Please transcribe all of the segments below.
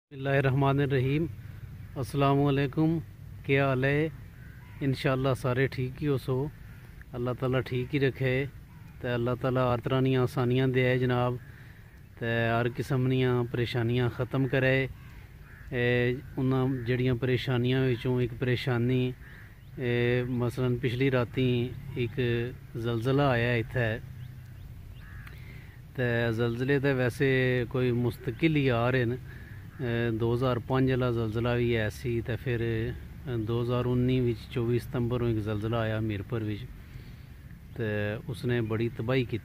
बिस्मिल्लाहिर्रहमानिर्रहीम। अस्सलामु अलैकुम। क्या हाल है? इंशाअल्लाह सारे ठीक ही हो सो। अल्लाह ताला ठीक ही रखे ते अल्लाह ताला हर तरह दियां आसानियां दे जनाब ते हर किस्म दियां परेशानियां ख़त्म करे। उन्हां जड़ियां परेशानियां विचों एक परेशानी मसलन पिछली राती एक जलजला आया इत्थै ते जलजले ते वैसे कोई मुस्तकिल ही आ रहे न। 2005 वाला जलजला भी ऐसी तो फिर 2019 24 सितंबर एक जलजला आया मीरपुर विच ते उसने बड़ी तबाही की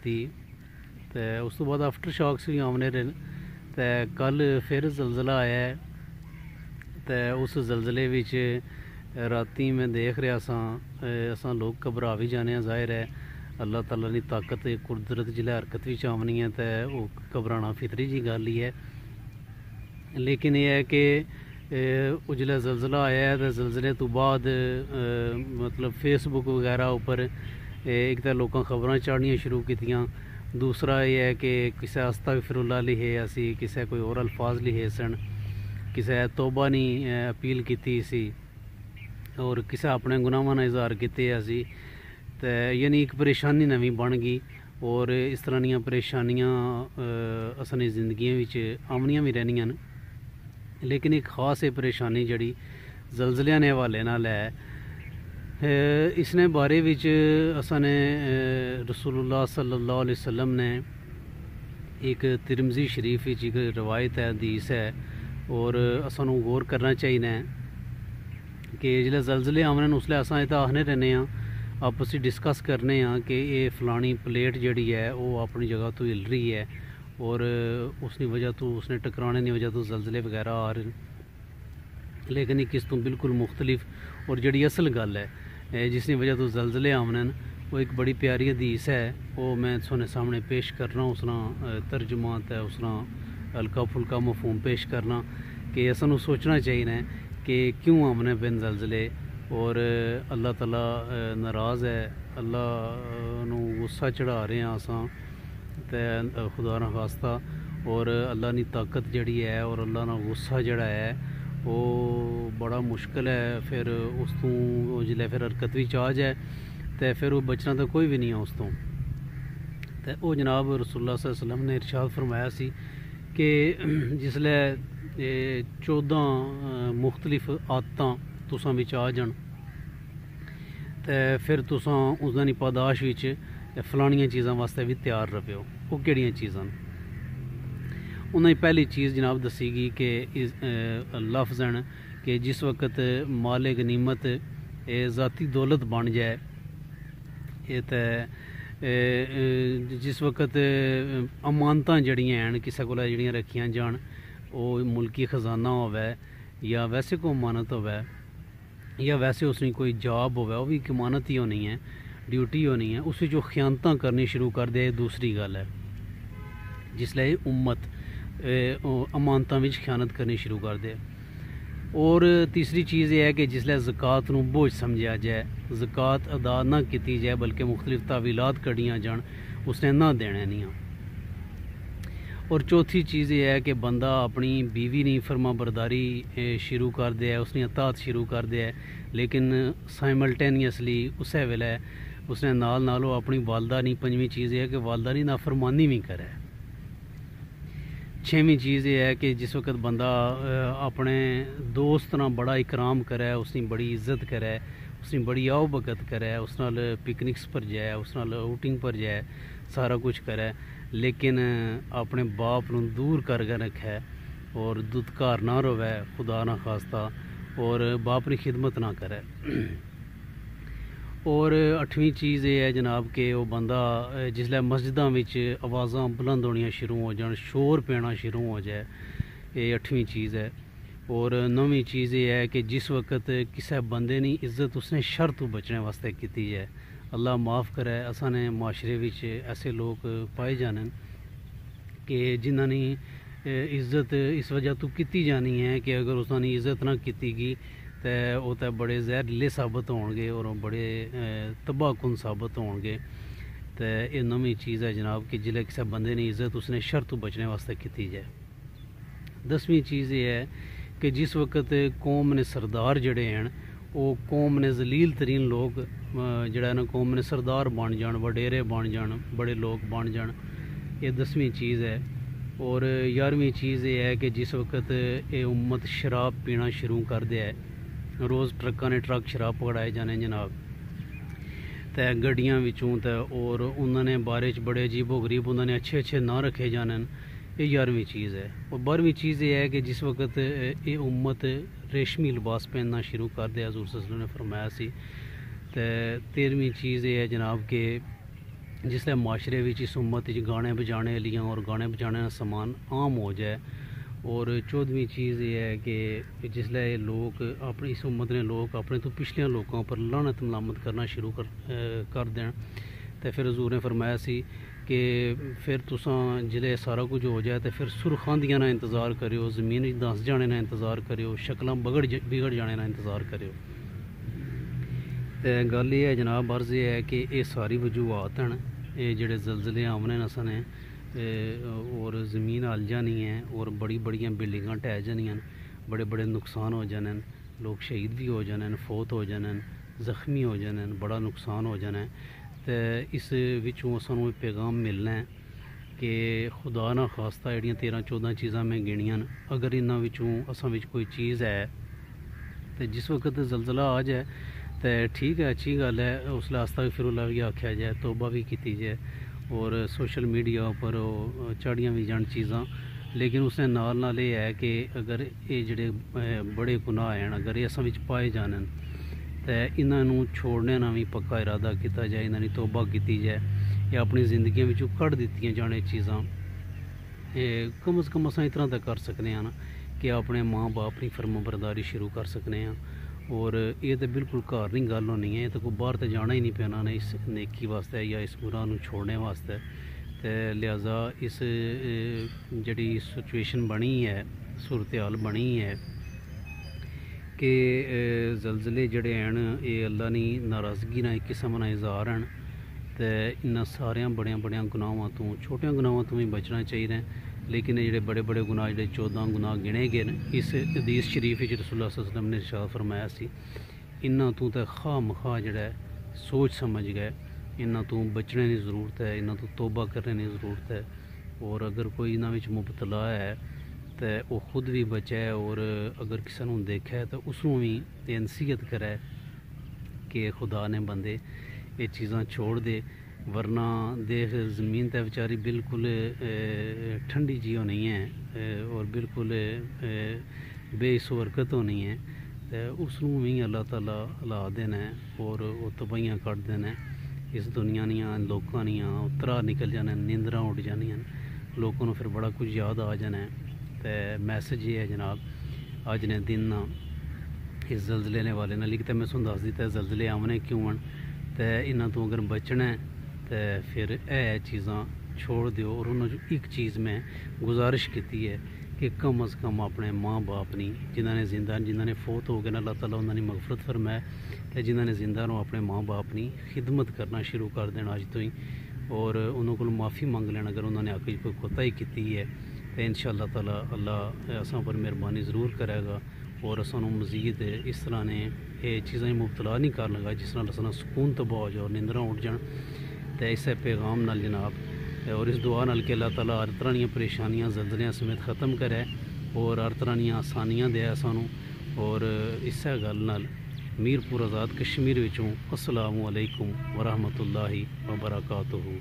ते उस तो बाद आफ्टर शॉक्स भी आने रहे ते कल फिर जलजला आया है ते उस जलजले विच राती मैं देख रहा असां लोग घबरा भी जाने जाहिर है अल्लाह ताला की ताकत कुदरत जिसलै हरकत भी आवनी है तो घबराना फितरी जी गल ही है। लेकिन यह है कि जिसलै जलजला आया है तो जलजले तो बाद मतलब फेसबुक वगैरह उपर एक तो लोग खबर चाढ़नियाँ शुरू कीतियां। दूसरा यह है कि किसी अस्तगफिरुल्लाह लिखे असी किसी कोई और अल्फाज लिखे सन, किसी तौबा नहीं अपील की सी और किसी अपने गुनाहां का इजहार किए असी तो यानी एक परेशानी नवी बन गई। और इस तरह दी परेशानियां असली जिंदगी आमनियां भी रहनियां न। लेकिन एक खास है परेशानी जड़ी जलजलियां ने हवाले नाल है। इसने बारे विच असाने रसूलुल्लाह सल्लल्लाहु अलैहि वसल्लम ने एक तिरमिज़ी शरीफ विच एक रवायत है, हदीस है और असानू गौर करना चाहिए कि जिसले जलजले आने उसले असां इह तां आखने रहने आपस में डिस्कस करने कि ये फलानी प्लेट जड़ी है वो अपनी जगह तो हिल रही है और उसकी वजह तो उसने टकराने की वजह तो जलजले वगैरह आ रहे हैं। लेकिन एक इस तो बिल्कुल मुख्तलिफ और जड़ी असल गल है जिसकी वजह तो जलजले आने वो एक बड़ी प्यारी हदीस है। वो मैं थोड़े सामने पेश करना उसना तर्जुमा तो उसना हल्का फुल्का मफहूम पेश करना कि असानू सोचना चाहिए कि क्यों आमने पेन जलजले और अल्लाह ताला नाराज़ है, अल्लाह नू गुस्सा चढ़ा रहे हैं असां तो खुदा ना खास्ता और अल्लाह की ताकत जड़ी है और अल्लाह ना गुस्सा जड़ा है वो बड़ा मुश्किल है। फिर उस तो जिसले फिर हरकत भी आ जाए तो फिर वो बचना तो कोई भी नहीं है उस तो वो जनाब रसूलुल्लाह सल्लल्लाहु अलैहि वसल्लम ने इरशाद फरमाया सी कि जिसले 14 मुख्तलिफ आदतां तुसां विच आ जान तो फिर तुसां उसदी पादाश विच फलानियां चीज़ां वास्ते भी तैयार रहो। वो केड़ियां चीज़ां उन्हें पहली चीज़ जनाब दसी गई कि लफ्ज़ हैं कि जिस वक्त माले गनीमत ज़ाती दौलत बन जाए ये तो जिस वक्त अमानतां जड़ियां हैं किसी को जड़ियां रखियां जान वो मुल्की खजाना होवे या वैसे कोई अमानत होवे या वैसे उसकी कोई जॉब होवे वो भी एक अमानत ही होनी है, ड्यूटी होनी है, उस जो खयानतां करनी शुरू कर दे दूसरी गल है। जिसले उम्मत अमानतां विच खयानत करनी शुरू कर दे। और तीसरी चीज़ यह है कि जिसले ज़कात नू बोझ समझा जाए, ज़कात अदा ना की जाए बल्कि मुख्तलिफ तावीलात कढ़ियाँ जान उसने ना देने नहीं। और चौथी चीज़ यह है कि बंदा अपनी बीवी नहीं फरमा बरदारी शुरू कर दे, उसने अतात शुरू कर दे, लेकिन साइमल्टेनियसली उस वेले उसने नाल वो अपनी वालदा नहीं। पंजवीं चीज़ यह है कि वालदा नहीं नाफरमानी भी करे। छेवीं चीज़ यह है कि जिस वक्त बंदा अपने दोस्त ना बड़ा इकराम करे, उसकी बड़ी इज्जत करे, उसकी बड़ी आओ भगत करे, उस नाल पिकनिक्स पर जाए, उस नाल आउटिंग पर जाए, सारा कुछ करे, लेकिन अपने बाप नू दूर करके रखे और दुदकार ना रोवे खुदा ना खास्ता और बाप की खिदमत ना करे। और अठवीं चीज़ ये है जनाब कि वो बंदा जिसले मस्जिदां विच आवाज़ां बुलंद होनियां शुरू हो जान, शोर पैना शुरू हो जाए, ये अठवीं चीज़ है। और नौवीं चीज़ ये है कि जिस वक्त किसी बंदे की इज्जत उसने शर तो बचने वास्ते की जाए। अल्लाह माफ़ करे असाने माशरे विच ऐसे लोग पाए जाने कि जिन्होंने इज्जत इस वजह तो की जानी है कि अगर उसकी इज्जत ना की गई तो वो तो बड़े जहरीले साबित होंगे और बड़े तबाहकुन साबित होंगे। तो ये नवीं चीज़ है जनाब कि जिले किसी बंदे ने इज्जत उसने शर तो बचने वास्ते की जाए। 10ਵੀਂ چیز یہ ہے کہ جس وقت قوم نے سردار جڑے ہیں وہ قوم نے ذلیل ترین لوگ جڑا ہے نا قوم نے سردار بن جان، وڈیرے بن جان، بڑے لوگ بن جان، یہ 10ویں چیز ہے۔ اور 11ویں چیز یہ ہے کہ جس وقت یہ امت شراب پینا شروع کر دیا ہے، روز ٹرکاں نے ٹرک شراب پکڑائے جانے جناب تے گڈیاں وچوں تے، اور انہوں نے بارے چ بڑے عجیب و غریب انہوں نے اچھے نہ رکھے جانے، یہ 11ویں چیز ہے۔ اور 12ویں چیز یہ ہے کہ جس وقت یہ امت ریشمی لباس پہننا شروع کر دیا، حضور صلی اللہ علیہ وسلم نے فرمایا سی۔ تے 13ویں چیز یہ ہے جناب کہ جس لئے معاشرے وچ اس امت وچ گانے بجانے لیاں اور گانے بجانے کا سامان عام ہو جائے۔ اور 14ویں چیز یہ ہے کہ جس لئے لوگ اپنی اس امت نے لوگ اپنے تو پچھلے لوگوں پر لعنت ملامت کرنا شروع کر دین، تو پھر حضور نے فرمایا سی کہ پھر تساں جلے سارا کچھ ہو جائے تو پھر سرخاندیاں نہ انتظار کریو، زمین دس جانے نہ انتظار کریو، شکلاں بگڑ جانے نہ انتظار کریو۔ گل یہ ہے جناب، عرض یہ ہے کہ یہ ساری وجوہات ہیں، یہ جڑے زلزلے آمنے نسن ہیں اور زمین ہل جانی ہے اور بڑی بڑیاں بلڈنگاں ٹہ جانیاں، بڑے بڑے نقصان ہو جانے، لوگ شہید بھی ہو جانے، فوت ہو جانے، زخمی ہو جانے، بڑا نقصان ہو جانا ہے۔ تو اس وچوں سانوں پیغام ملنا ہے کہ خدا نہ خواستہ جڑیاں 13-14 چیزاں میں گنیاں، اگر انہاں وچوں اساں وچ کوئی چیز ہے تو جس وقت زلزلہ آ جائے تو ٹھیک ہے، اچھی گل ہے، اس لئے استغفراللہ بھی آکھیا جائے، توبہ بھی کیتی جائے، اور سوشل میڈیا پر چاڑیاں بھی جان چیزاں، لیکن اس نے نال یہ ہے کہ اگر یہ جڑے بڑے گناہ ہیں اگر یہ اساں وچ پائے جانے تو انہوں چھوڑنے نہ بھی پکا ارادہ کیتا جائے، انہوں نے توبہ کیتی جائے، یا اپنی زندگیوں وچوں کڈ دتیاں جانے چیزاں، کم از کم اساں اتنا تک کر سکنے ہیں نا کہ اپنے ماں باپ کی فرما برداری شروع کر سکنے ہیں۔ اور یہ تو بالکل گھر نہیں گل ہونی ہے، یہ تو کوئی باہر تو جانا ہی نہیں پینا نا اس نیکی واسطے یا اس گناہ نو چھوڑنے واسطے، تو لہٰذا اس جڑی سچویشن بنی ہے، صورتحال بنی ہے کہ زلزلے جڑے ہیں یہ اللہ کی ناراضگی نہ ایک قسم کا اظہار ہیں، تو انہاں ساریاں بڑیاں گناہاں تو چھوٹیاں گناہاں تو بھی بچنا چاہیے، لیکن یہ جڑے بڑے گناہ جڑے 14 گناہ گنے گئے اس حدیث شریف وچ رسول اللہ صلی اللہ علیہ وسلم نے ارشاد فرمایا سی، انہاں تو خواہ مخواہ جڑا ہے سوچ سمجھ گئے، انہاں تو بچنے کی ضرورت ہے، انہاں تو توبہ کرنے کی ضرورت ہے، اور اگر کوئی انہاں وچ مبتلا ہے تو وہ خود بھی بچے، اور اگر کسی نے دیکھا ہے تو اس کو بھی یہ نصیحت کرے کہ خدا نے بندے یہ چیزاں چھوڑ دے، ورنہ دیکھ زمین تے بیچاری بالکل ٹھنڈی جی ہونی ہے اور بالکل بے اس حرکت ہونی ہے، تو اس کو بھی اللہ تعالیٰ ہلا دینا ہے اور وہ تباہیاں کٹ دینا ہے۔ اس دنیا دیاں لوکاں دیاں اترا نکل جانے، نیندراں اٹھ جانیاں، لوگوں پھر بڑا کچھ یاد آ جانا ہے۔ تو میسج یہ ہے جناب اج نے دن اس زلزلے نے والے نہ لکھتے میں سن دس دیتا ہے زلزلے آمنے کیوں ہیں، تو انہاں تو اگر بچنا ہے تو پھر اے چیزاں چھوڑ دیو، اور انہوں نے ایک چیز میں گزارش کیتی ہے کہ کم از کم اپنے ماں باپ نہیں جنہوں نے زندہ جنہوں نے فوت ہو گئے اللہ تعالیٰ انہوں نے مغفرت فرمائے، تو جنہوں نے زندہ نو اپنے ماں باپ کی خدمت کرنا شروع کر دینا اج تو ہی، اور انہوں کو معافی مانگ لینا اگر انہوں نے آ کے کوئی کوتاہی کیتی ہے، تو انشاءاللہ تعالیٰ اللہ اساں پر مہربانی ضرور کرے گا، اور اساں مزید اس طرح نے یہ چیزیں مبتلا نہیں کر لگا جس طرح اساں سکون تباہ ہو جائے اور نیندراں اٹھ جان۔ تو اس پیغام نال جناب اور اس دعا نال کہ اللہ تعالیٰ ہر طرح دیا پریشانیاں زلزلیاں سمیت ختم کرے اور ہر طرح دیا آسانیاں دے سانوں، اور اس گل نال میر پور آزاد کشمیر وچوں السلام علیکم ورحمۃ اللہ وبرکاتہ۔